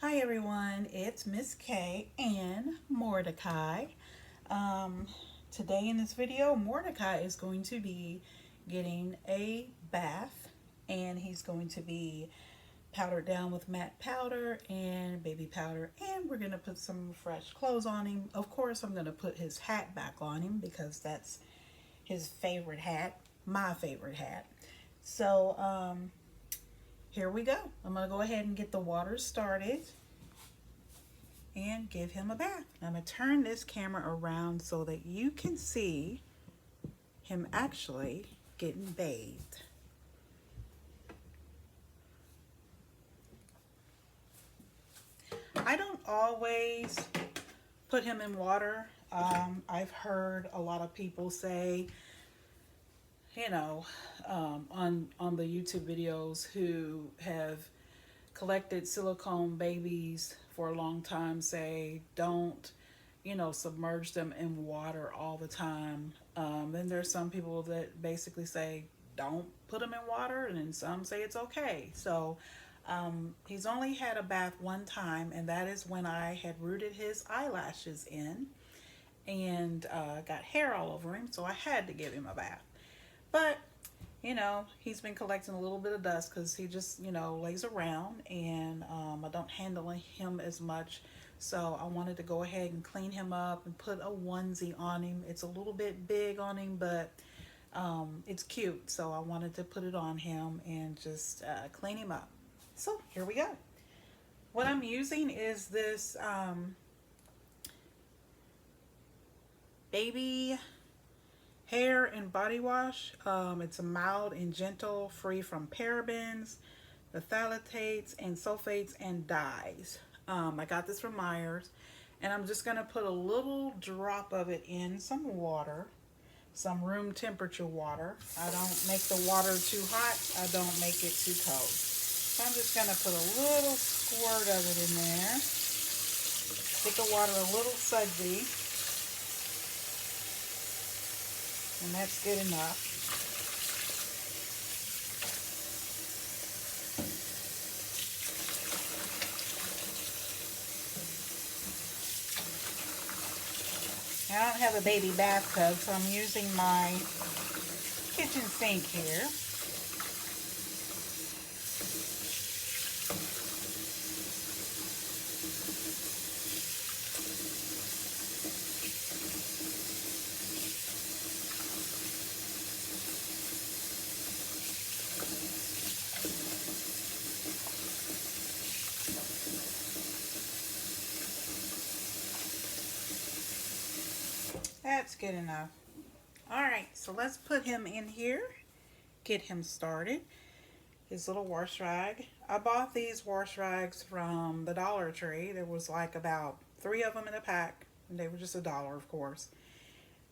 Hi everyone, it's Miss K and Mordecai. Um, Today in this video, Mordecai is going to be getting a bath and he's going to be powdered down with matte powder and baby powder, and we're going to put some fresh clothes on him. Of course, I'm going to put his hat back on him because that's his favorite hat, my favorite hat. So here we go. I'm going to go ahead and get the water started and give him a bath. I'm going to turn this camera around so that you can see him actually getting bathed. I don't always put him in water. I've heard a lot of people say, on the YouTube videos who have collected silicone babies for a long time say don't submerge them in water all the time. Then there's some people that basically say don't put them in water, and then some say it's okay. So he's only had a bath one time, and that is when I had rooted his eyelashes in and got hair all over him, so I had to give him a bath. But he's been collecting a little bit of dust because he just, lays around, and I don't handle him as much. So I wanted to go ahead and clean him up and put a onesie on him. It's a little bit big on him, but it's cute. So I wanted to put it on him and just clean him up. So here we go. What I'm using is this baby hair and body wash. It's a mild and gentle, free from parabens, phthalates, and sulfates and dyes. I got this from Myers, and I'm just going to put a little drop of it in some water, some room temperature water. I don't make the water too hot. I don't make it too cold. So I'm just going to put a little squirt of it in there. Get the water a little sudsy. And that's good enough. I don't have a baby bathtub, so I'm using my kitchen sink here. That's good enough. Alright, so let's put him in here, get him started. His little wash rag. I bought these wash rags from the Dollar Tree. There was like about 3 of them in a pack, and they were just $1, of course.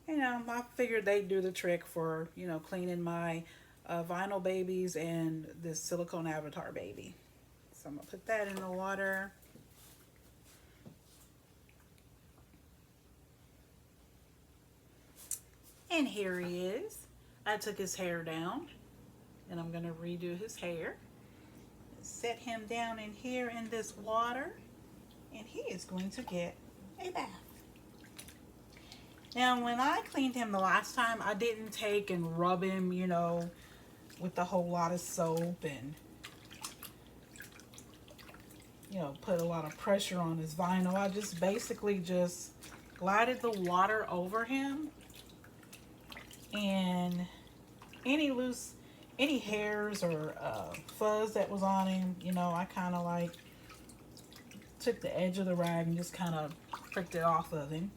I figured they'd do the trick for, cleaning my vinyl babies and this silicone avatar baby. So I'm going to put that in the water. And here he is. I took his hair down, and I'm going to redo his hair. Set him down in here in this water, and he is going to get a bath. Now, when I cleaned him the last time, I didn't take and rub him, with a whole lot of soap and, put a lot of pressure on his vinyl. I just basically just glided the water over him, and any hairs or fuzz that was on him, I kind of like took the edge of the rag and just kind of pricked it off of him.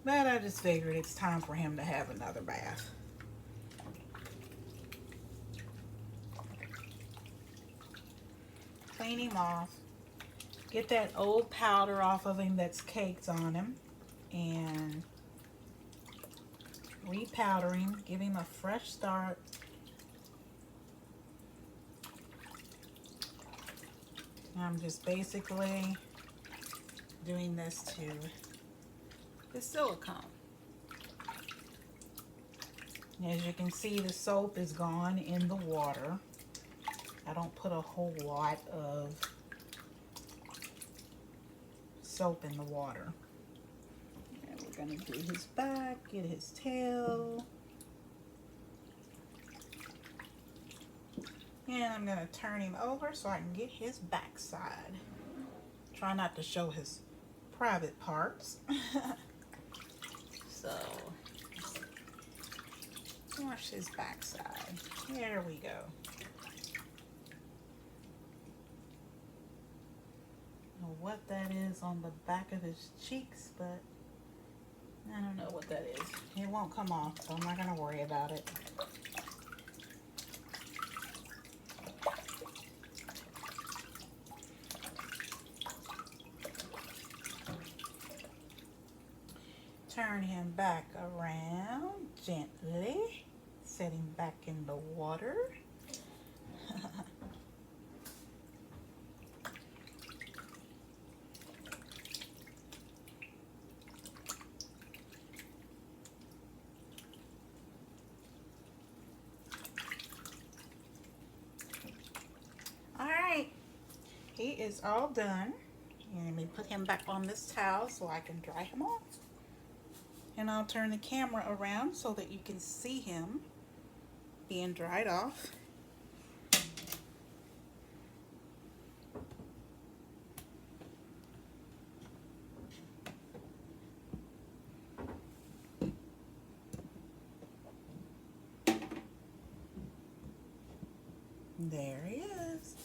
But I just figured it's time for him to have another bath. Clean him off. Get that old powder off of him that's caked on him, and repowder him. Give him a fresh start. I'm just basically doing this to the silicone. As you can see, the soap is gone in the water. I don't put a whole lot of soap in the water. And we're going to do his back, get his tail. And I'm going to turn him over so I can get his backside. Try not to show his private parts. So, wash his backside. There we go. I don't know what that is on the back of his cheeks, but I don't know what that is. It won't come off, so I'm not going to worry about it. Turn him back around gently. Set him back in the water. Alright, he is all done. And let me put him back on this towel so I can dry him off. And I'll turn the camera around so that you can see him being dried off. There he is.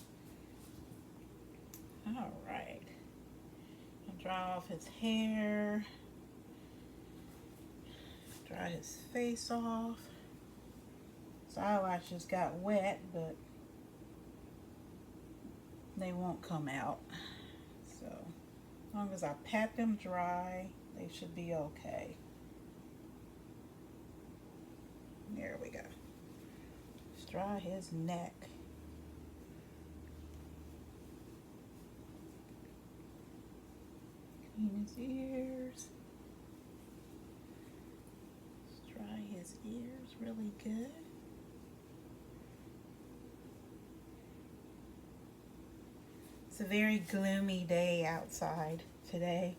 All right. I'll dry off his hair. Dry his face off. His eyelashes got wet, but they won't come out. So, as long as I pat them dry, they should be okay. There we go. Let's dry his neck. Clean his ears. Dry his ears really good. It's a very gloomy day outside today.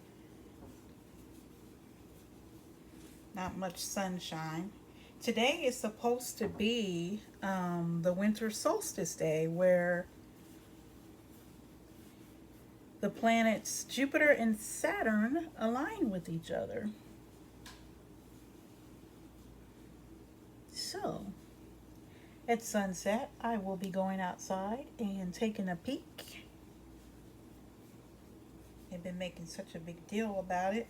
Not much sunshine. Today is supposed to be the winter solstice day, where the planets Jupiter and Saturn align with each other. So, at sunset, I will be going outside and taking a peek. They've been making such a big deal about it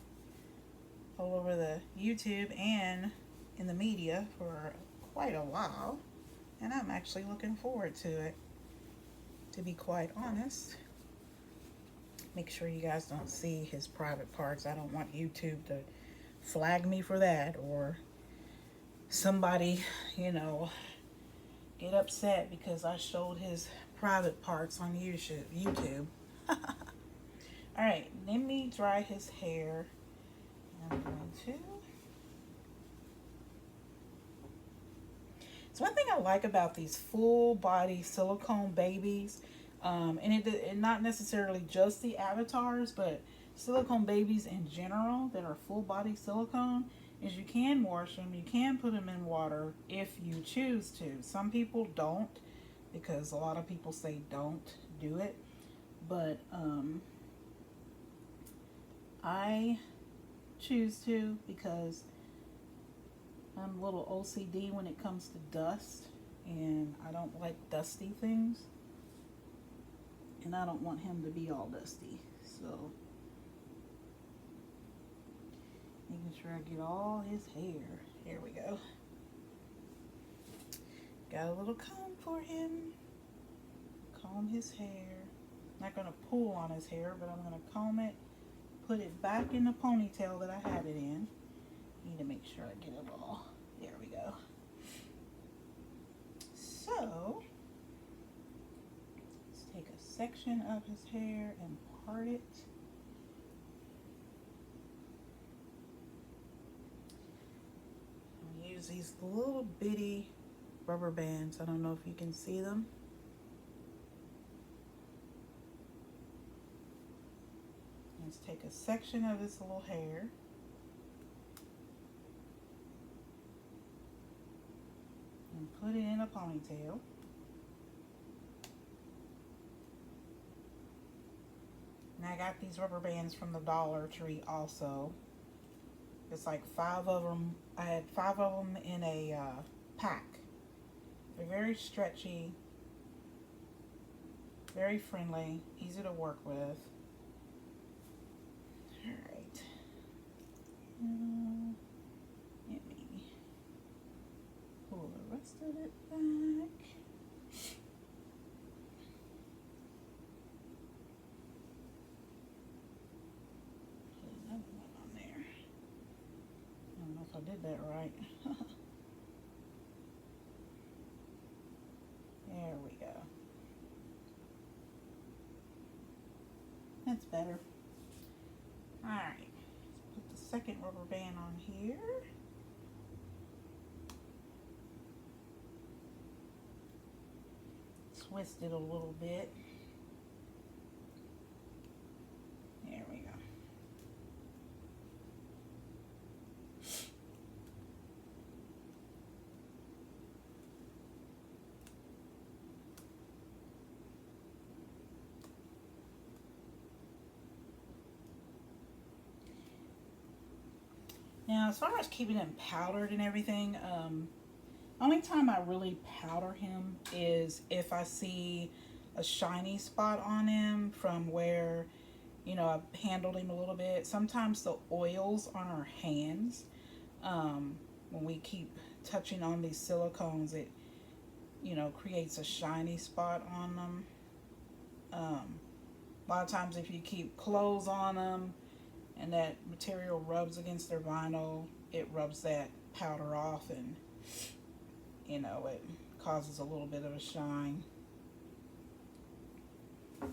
all over the YouTube and in the media for quite a while. And I'm actually looking forward to it, to be quite honest. Make sure you guys don't see his private parts. I don't want YouTube to flag me for that, or somebody, you know, get upset because I showed his private parts on YouTube. All right, let me dry his hair. I'm going to. So one thing I like about these full body silicone babies, and it not necessarily just the avatars, but silicone babies in general that are full body silicone, is you can wash them. You can put them in water if you choose to. Some people don't, because a lot of people say don't do it. But I choose to, because I'm a little OCD when it comes to dust, and I don't like dusty things, and I don't want him to be all dusty. So making sure I get all his hair. Here we go. Got a little comb for him. Comb his hair. Not going to pull on his hair, but I'm going to comb it, put it back in the ponytail that I had it in. Need to make sure I get it all. There we go. So, let's take a section of his hair and part it. I'll use these little bitty rubber bands. I don't know if you can see them. Let's take a section of his little hair. And put it in a ponytail. And I got these rubber bands from the Dollar Tree also. It's like 5 of them. I had 5 of them in a pack. They're very stretchy, very friendly, easy to work with. Alright. Let me pull the rest of it back. I did that right. There we go. That's better. Alright, let's put the second rubber band on here. Twist it a little bit. There we go. Now, as far as keeping him powdered and everything, only time I really powder him is if I see a shiny spot on him from where, you know, I've handled him a little bit. Sometimes the oils on our hands, when we keep touching on these silicones, it, you know, creates a shiny spot on them. A lot of times if you keep clothes on them, and that material rubs against their vinyl, it rubs that powder off, and you know, it causes a little bit of a shine. Now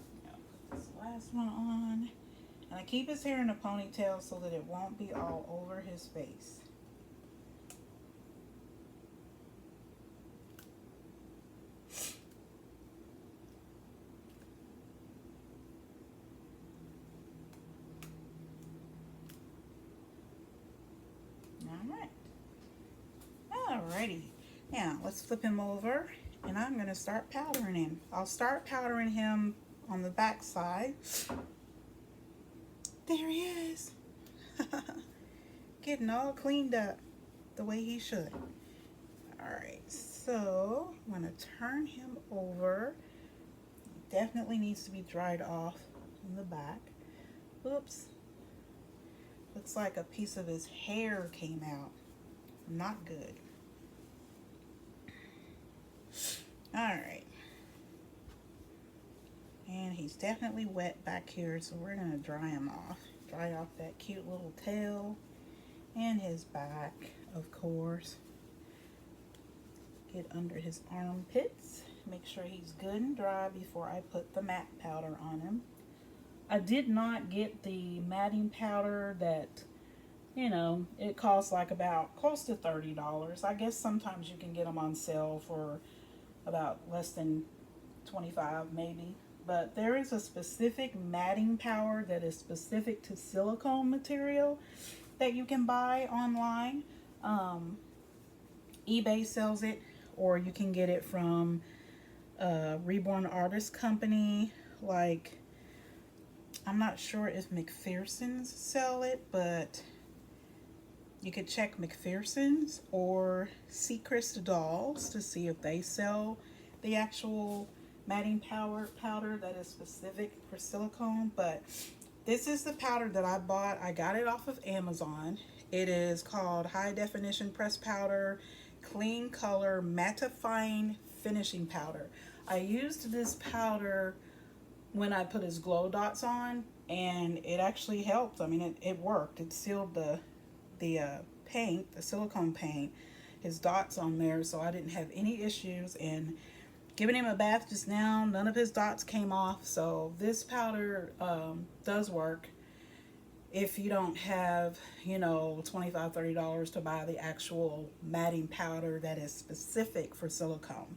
put this last one on, and I keep his hair in a ponytail so that it won't be all over his face. Alrighty, now let's flip him over, and I'm going to start powdering him. I'll start powdering him on the back side. There he is. Getting all cleaned up the way he should. Alright, so I'm going to turn him over. Definitely needs to be dried off in the back. Oops. Looks like a piece of his hair came out. Not good. Alright. And he's definitely wet back here, so we're going to dry him off. Dry off that cute little tail and his back, of course. Get under his armpits. Make sure he's good and dry before I put the matte powder on him. I did not get the matting powder that, you know, it costs like about close to $30. I guess sometimes you can get them on sale for about less than $25 maybe. But there is a specific matting powder that is specific to silicone material that you can buy online. eBay sells it, or you can get it from a Reborn Artist Company. Like, I'm not sure if McPherson's sell it, but you could check McPherson's or Seacrest Dolls to see if they sell the actual matting powder that is specific for silicone. But this is the powder that I bought. I got it off of Amazon. It is called High Definition Press Powder Clean Color Mattifying Finishing Powder. I used this powder when I put his glow dots on, and it actually helped. I mean, it worked. It sealed the paint, the silicone paint, his dots on there, so I didn't have any issues. And giving him a bath just now, none of his dots came off. So this powder does work if you don't have, you know, $25, $30 to buy the actual matting powder that is specific for silicone.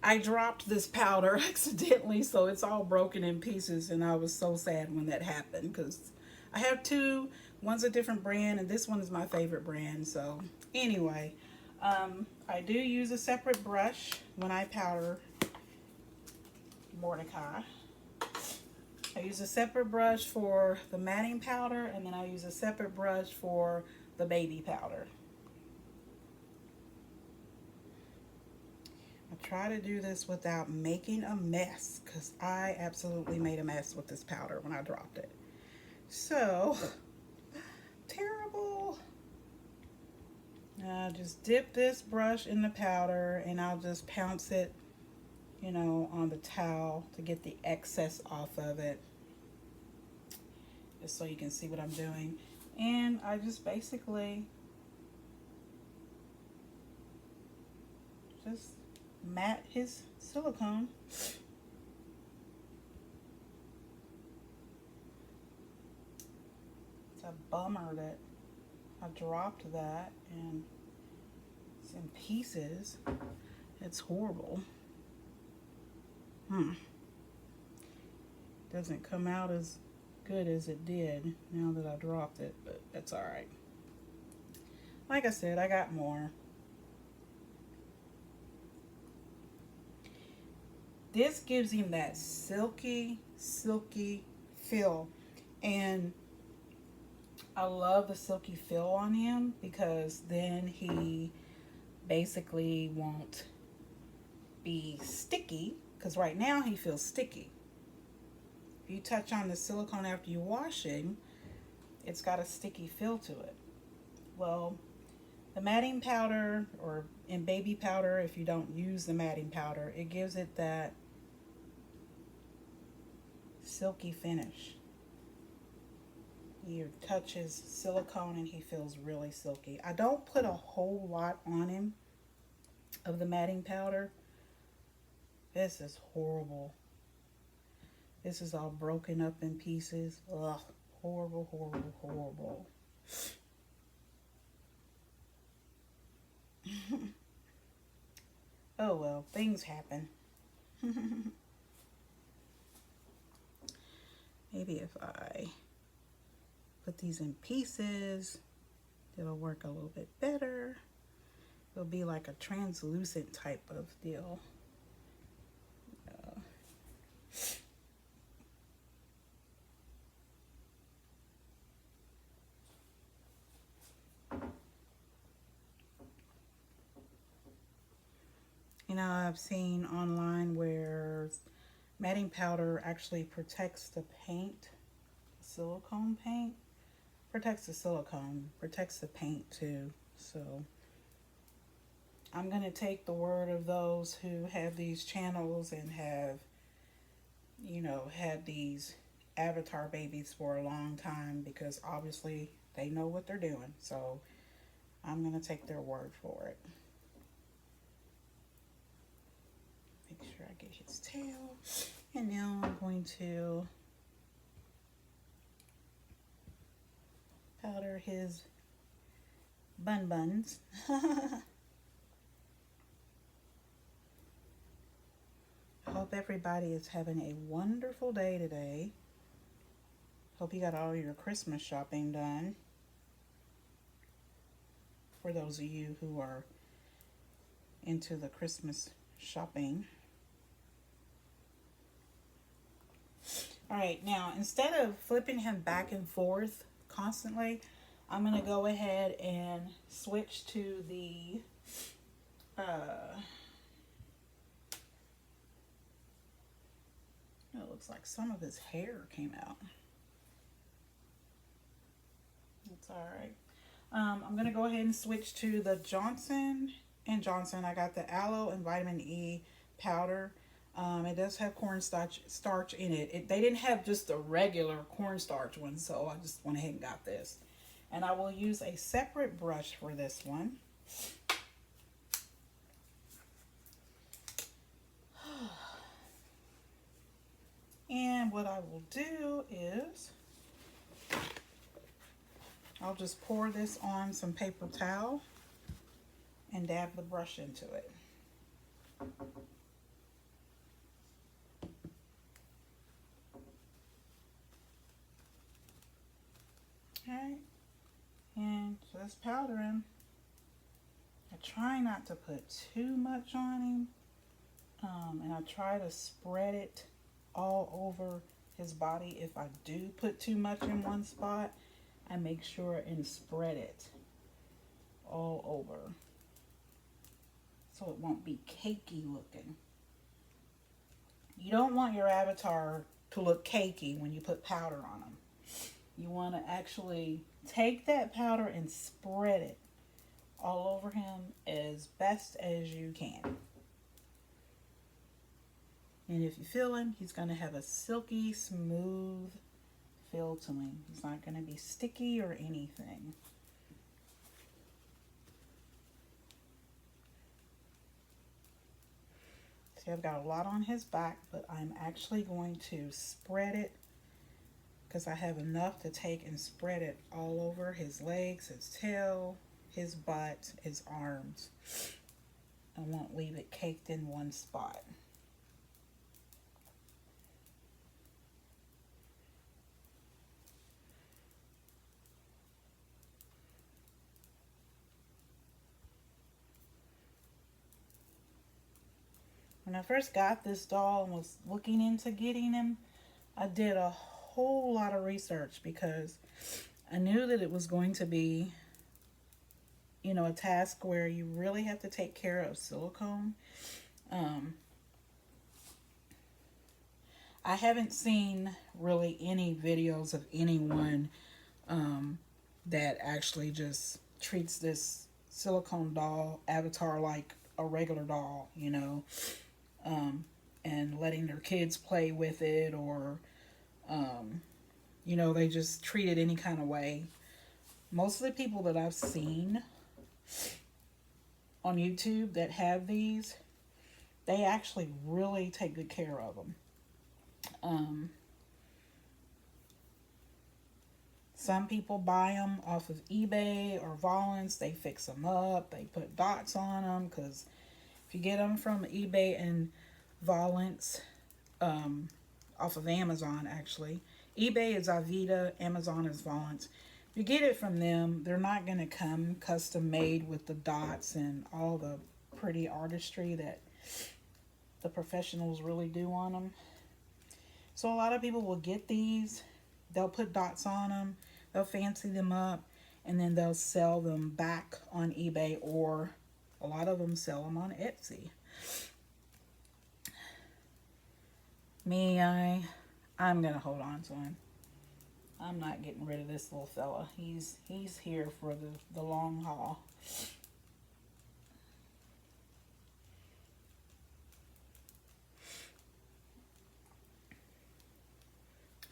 I dropped this powder accidentally, so it's all broken in pieces, and I was so sad when that happened because I have two. One's a different brand, and this one is my favorite brand. So anyway, I do use a separate brush when I powder Mordecai. I use a separate brush for the matting powder, and then I use a separate brush for the baby powder. I try to do this without making a mess because I absolutely made a mess with this powder when I dropped it. So, terrible. Just dip this brush in the powder and I'll just pounce it, you know, on the towel to get the excess off of it. Just so you can see what I'm doing. And I just basically just mat his silicone. It's a bummer that I dropped that and it's in pieces. It's horrible. Doesn't come out as good as it did now that I dropped it, but that's all right. Like I said, I got more. This gives him that silky feel, and I love the silky feel on him because then he basically won't be sticky, because right now he feels sticky. If you touch on the silicone after you wash him, it's got a sticky feel to it. Well, the matting powder, or in baby powder, if you don't use the matting powder, it gives it that silky finish. You touch his silicone and he feels really silky. I don't put a whole lot on him of the matting powder. This is horrible. This is all broken up in pieces. Ugh, horrible, horrible, horrible. Oh well, things happen. Maybe if I put these in pieces, it'll work a little bit better. It'll be like a translucent type of deal. You know, I've seen online where matting powder actually protects the paint, silicone paint. Protects the silicone, protects the paint too. So I'm going to take the word of those who have these channels and have, you know, had these avatar babies for a long time, because obviously they know what they're doing. So I'm going to take their word for it. Make sure I get his tail. And now I'm going to powder his buns. I hope everybody is having a wonderful day today. Hope you got all your Christmas shopping done. For those of you who are into the Christmas shopping. Alright, now instead of flipping him back and forth constantly, I'm going to go ahead and switch to the it looks like some of his hair came out. That's alright. I'm going to go ahead and switch to the Johnson & Johnson. I got the aloe and vitamin E powder. It does have cornstarch in it. They didn't have just a regular cornstarch one, so I just went ahead and got this. And I will use a separate brush for this one. And what I will do is I'll just pour this on some paper towel and dab the brush into it. Okay, and just powder him. I try not to put too much on him, and I try to spread it all over his body. If I do put too much in one spot, I make sure and spread it all over so it won't be cakey looking. You don't want your avatar to look cakey when you put powder on them. You want to actually take that powder and spread it all over him as best as you can. And if you feel him, he's going to have a silky, smooth feel to him. He's not going to be sticky or anything. See, I've got a lot on his back, but I'm actually going to spread it because I have enough to take and spread it all over his legs, his tail, his butt, his arms. I won't leave it caked in one spot. When I first got this doll and was looking into getting him, I did a whole lot of research because I knew that it was going to be, you know, a task where you really have to take care of silicone. I haven't seen really any videos of anyone that actually just treats this silicone doll avatar like a regular doll, you know, and letting their kids play with it, or you know, they just treat it any kind of way. Most of the people that I've seen on YouTube that have these, they actually really take good care of them. Some people buy them off of eBay or Volans. They fix them up. They put dots on them, because if you get them from eBay and Volans, off of Amazon actually. eBay is Avita, Amazon is Volans. If you get it from them, they're not going to come custom made with the dots and all the pretty artistry that the professionals really do on them. So a lot of people will get these, they'll put dots on them, they'll fancy them up, and then they'll sell them back on eBay, or a lot of them sell them on Etsy. Me, I'm gonna hold on to him. I'm not getting rid of this little fella. He's here for the long haul.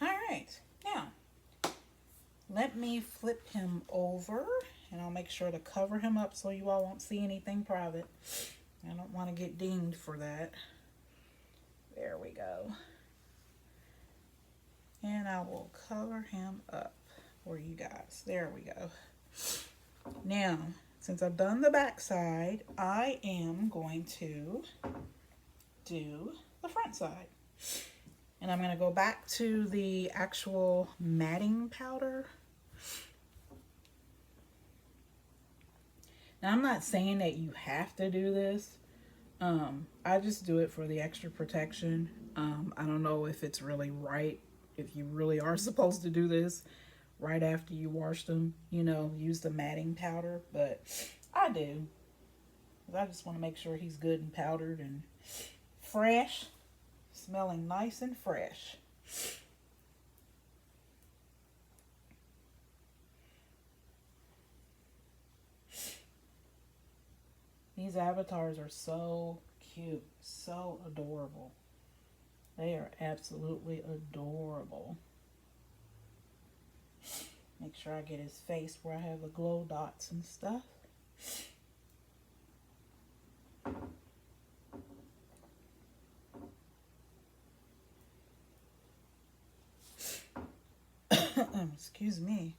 Alright, now let me flip him over, and I'll make sure to cover him up so you all won't see anything private. I don't want to get dinged for that. There we go. And I will cover him up for you guys. There we go. Now, since I've done the back side, I am going to do the front side. And I'm going to go back to the actual matting powder. Now, I'm not saying that you have to do this. I just do it for the extra protection. I don't know if it's really right, if you really are supposed to do this right after you wash them, you know, use the matting powder, but I do. I just want to make sure he's good and powdered and fresh, smelling nice and fresh. These avatars are so cute, so adorable. They are absolutely adorable. Make sure I get his face where I have the glow dots and stuff. Excuse me.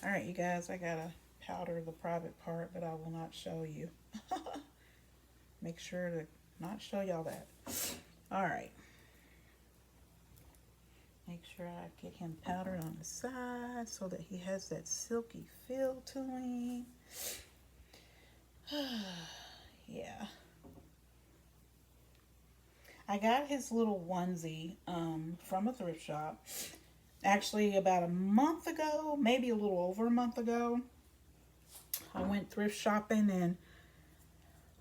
Alright, you guys, I gotta powder the private part, but I will not show you. Make sure to not show y'all that. All right. Make sure I get him powdered on the side so that he has that silky feel to him. Yeah. I got his little onesie from a thrift shop. Actually, about a month ago, maybe a little over a month ago, I went thrift shopping and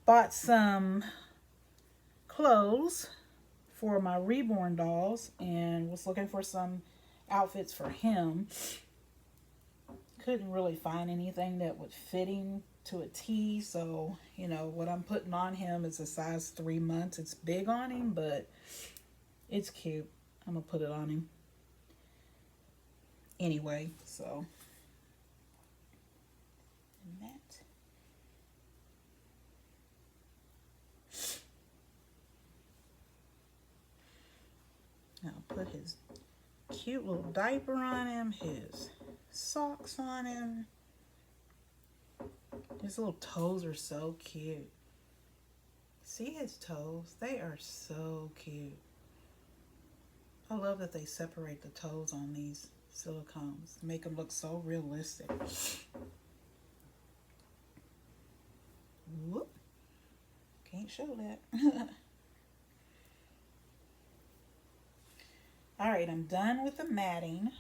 bought some clothes for my reborn dolls and was looking for some outfits for him. Couldn't really find anything that would fit him to a T, so you know what I'm putting on him is a size 3 months. It's big on him, but it's cute. I'm gonna put it on him anyway. So and that. I'll put his cute little diaper on him, his socks on him. His little toes are so cute. See his toes? They are so cute. I love that they separate the toes on these silicones. Make them look so realistic. Whoop. Can't show that. All right, I'm done with the matting.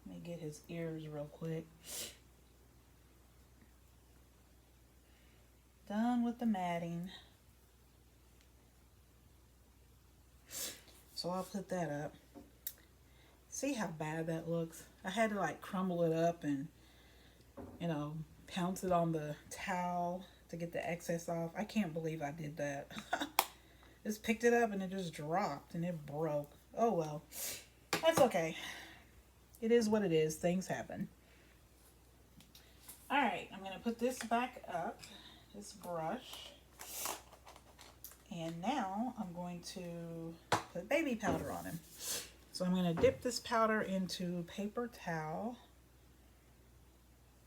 Let me get his ears real quick. Done with the matting. So I'll put that up. See how bad that looks? I had to like crumble it up and, you know, pounce it on the towel to get the excess off. I can't believe I did that. Just picked it up and it just dropped and it broke. Oh well. That's okay. It is what it is. Things happen. All right, I'm going to put this back up, this brush. And now I'm going to put baby powder on him. So I'm going to dip this powder into paper towel.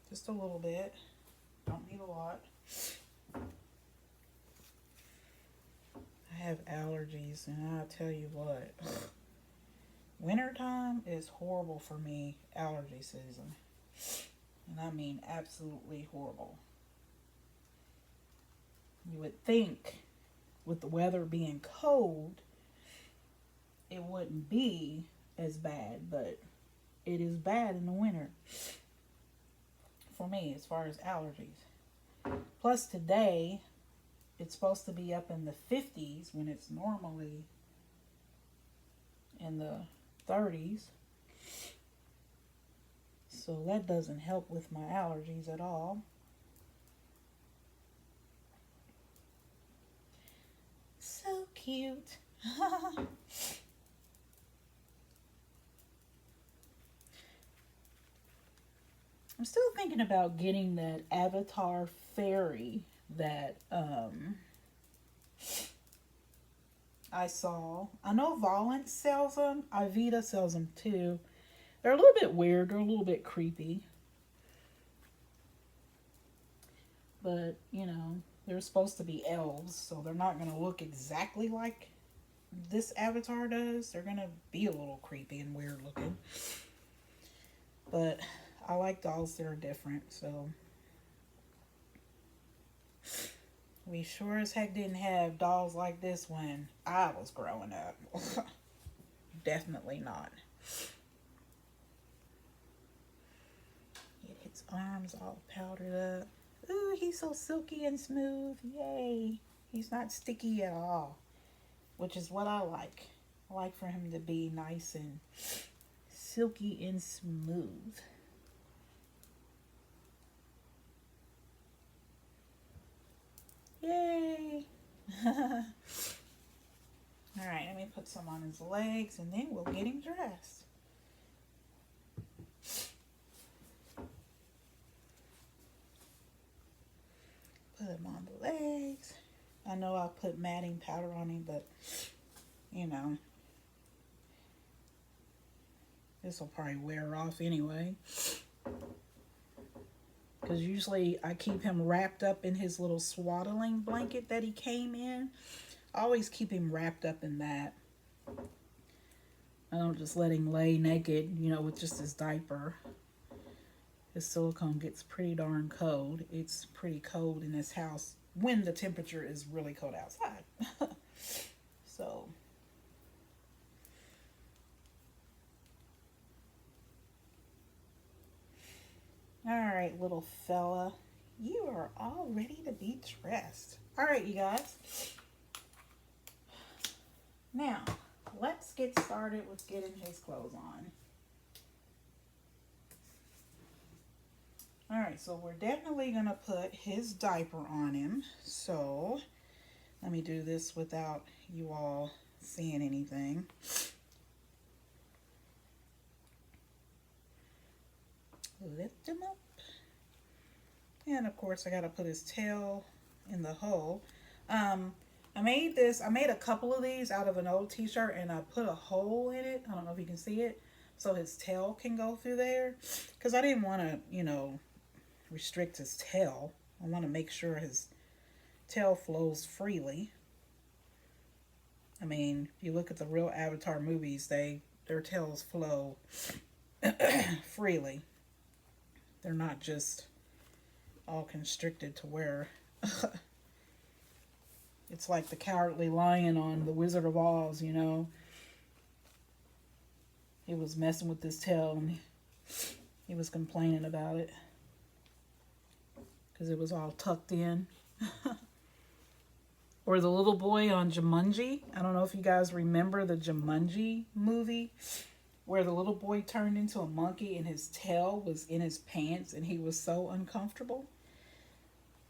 Just a little bit. Don't need a lot. I have allergies, and I'll tell you what. Wintertime is horrible for me, allergy season. And I mean absolutely horrible. You would think with the weather being cold, it wouldn't be as bad, but it is bad in the winter for me as far as allergies. Plus today, it's supposed to be up in the 50s when it's normally in the 30s. So that doesn't help with my allergies at all. So cute. I'm still thinking about getting that Avatar fairy that I saw. I know Volent sells them. Ivita sells them too. They're a little bit weird. They're a little bit creepy. But, you know, they're supposed to be elves, so they're not going to look exactly like this Avatar does. They're going to be a little creepy and weird looking. But I like dolls that are different, so we sure as heck didn't have dolls like this when I was growing up. Definitely not. Get his arms all powdered up. Ooh, he's so silky and smooth. Yay. He's not sticky at all, which is what I like. I like for him to be nice and silky and smooth. Yay. Alright, let me put some on his legs and then we'll get him dressed. Put him on the legs. I know I'll put matting powder on him, but you know, this will probably wear off anyway. because usually I keep him wrapped up in his little swaddling blanket that he came in. I always keep him wrapped up in that. I don't just let him lay naked, you know, with just his diaper. His silicone gets pretty darn cold. It's pretty cold in this house when the temperature is really cold outside. So, all right, little fella, you are all ready to be dressed. All right, you guys. Now, let's get started with getting his clothes on. All right, so we're definitely going to put his diaper on him. So, let me do this without you all seeing anything. Lift him up. And of course, I got to put his tail in the hole. I made a couple of these out of an old t-shirt, and I put a hole in it. I don't know if you can see it. So his tail can go through there. Because I didn't want to, you know, restrict his tail. I want to make sure his tail flows freely. I mean, if you look at the real Avatar movies, their tails flow freely. They're not just all constricted to where it's like the Cowardly Lion on The Wizard of Oz, you know. He was messing with his tail and he was complaining about it because it was all tucked in. Or the little boy on Jumanji. I don't know if you guys remember the Jumanji movie where the little boy turned into a monkey and his tail was in his pants and he was so uncomfortable.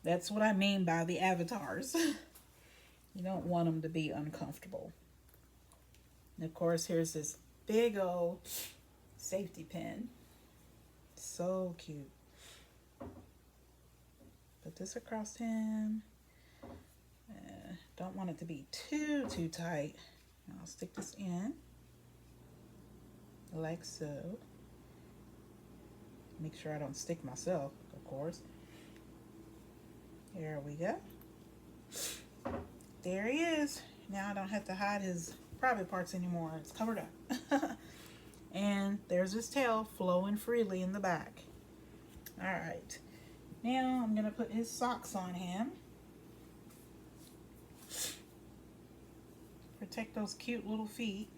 That's what I mean by the avatars. You don't want them to be uncomfortable. And of course, here's this big old safety pin. So cute. Put this across him. Don't want it to be too tight. I'll stick this in like so. Make sure I don't stick myself, of course. There we go. There he is. Now I don't have to hide his private parts anymore. It's covered up. And there's his tail flowing freely in the back. All right. Now I'm going to put his socks on him. Protect those cute little feet.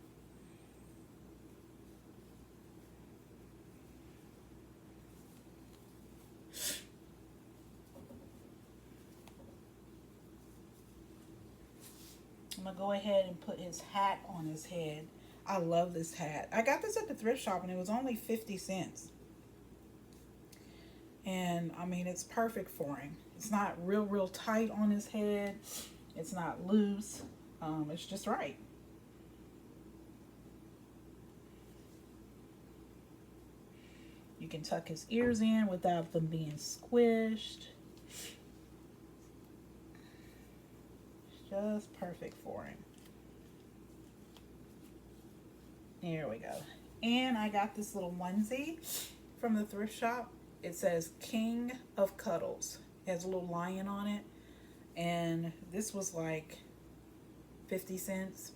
I'm going to go ahead and put his hat on his head. I love this hat. I got this at the thrift shop and it was only 50 cents. And I mean, it's perfect for him. It's not real tight on his head. It's not loose. It's just right. You can tuck his ears in without them being squished. It's just perfect for him. There we go. And I got this little onesie from the thrift shop. It says King of Cuddles. It has a little lion on it. And this was like 50 cents.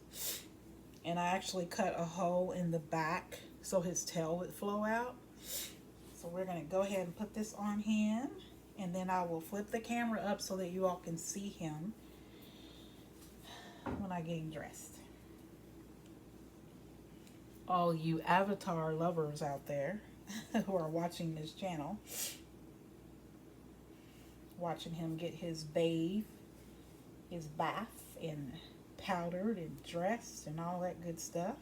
And I actually cut a hole in the back so his tail would flow out. So we're going to go ahead and put this on him. And then I will flip the camera up so that you all can see him when I get him dressed. All you Avatar lovers out there who are watching this channel, watching him get his bathe, his bath, and powdered and dressed and all that good stuff.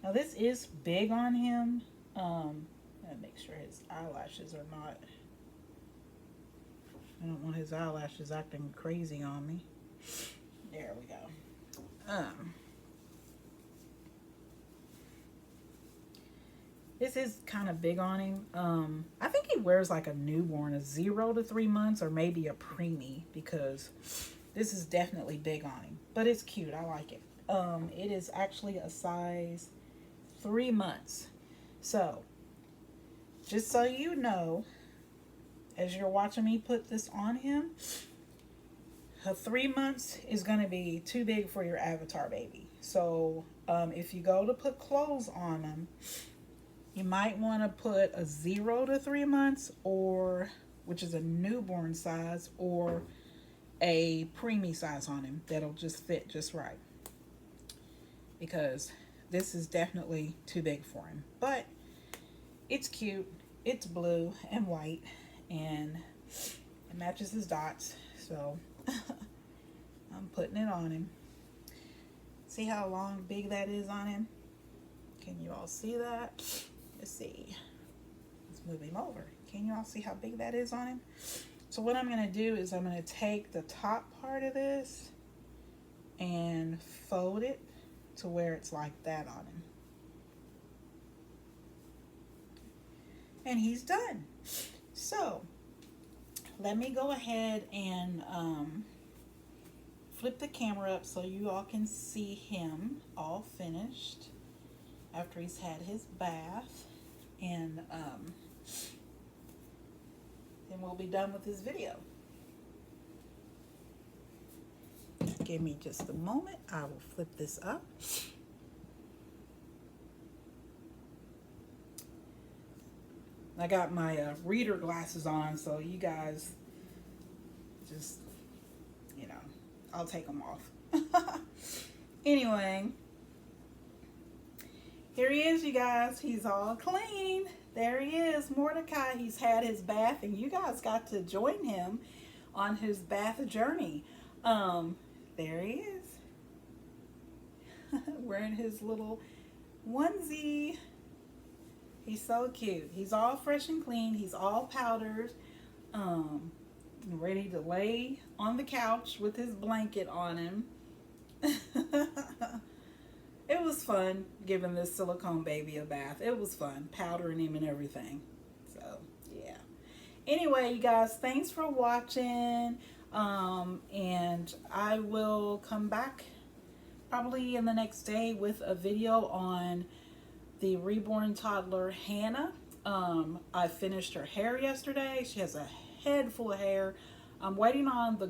Now this is big on him. Gotta make sure his eyelashes are not, I don't want his eyelashes acting crazy on me. There we go. This is kind of big on him. I think he wears like a newborn, a 0 to 3 months, or maybe a preemie, because this is definitely big on him. But it's cute. I like it. It is actually a size 3 months. So just so you know, as you're watching me put this on him, 3 months is going to be too big for your avatar baby. So if you go to put clothes on them, you might want to put a 0 to 3 months, or which is a newborn size, or a preemie size on him that'll just fit just right, because this is definitely too big for him. But it's cute. It's blue and white, and it matches his dots. So I'm putting it on him. See how long, big that is on him? Can you all see that? Let's see. Let's move him over. Can you all see how big that is on him? So what I'm going to do is I'm going to take the top part of this and fold it to where it's like that on him. And he's done. So let me go ahead and flip the camera up so you all can see him all finished after he's had his bath, and then we'll be done with this video. Give me just a moment. I will flip this up. I got my reader glasses on, so you guys just, you know, I'll take them off. Anyway, here he is, you guys. He's all clean. There he is, Mordecai. He's had his bath, and you guys got to join him on his bath journey. There he is, wearing his little onesie. He's so cute. He's all fresh and clean. He's all powdered, ready to lay on the couch with his blanket on him. It was fun giving this silicone baby a bath. It was fun powdering him and everything. So yeah. Anyway, you guys, thanks for watching. And I will come back probably in the next day with a video on the reborn toddler Hannah. I finished her hair yesterday. She has a head full of hair. I'm waiting on the